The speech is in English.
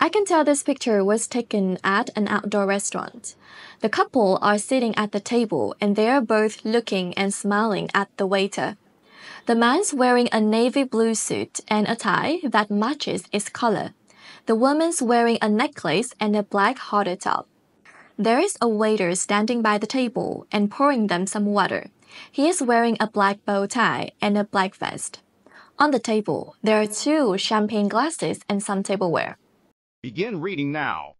I can tell this picture was taken at an outdoor restaurant. The couple are sitting at the table and they are both looking and smiling at the waiter. The man's wearing a navy blue suit and a tie that matches its color. The woman's wearing a necklace and a black halter top. There is a waiter standing by the table and pouring them some water. He is wearing a black bow tie and a black vest. On the table, there are two champagne glasses and some tableware. Begin reading now.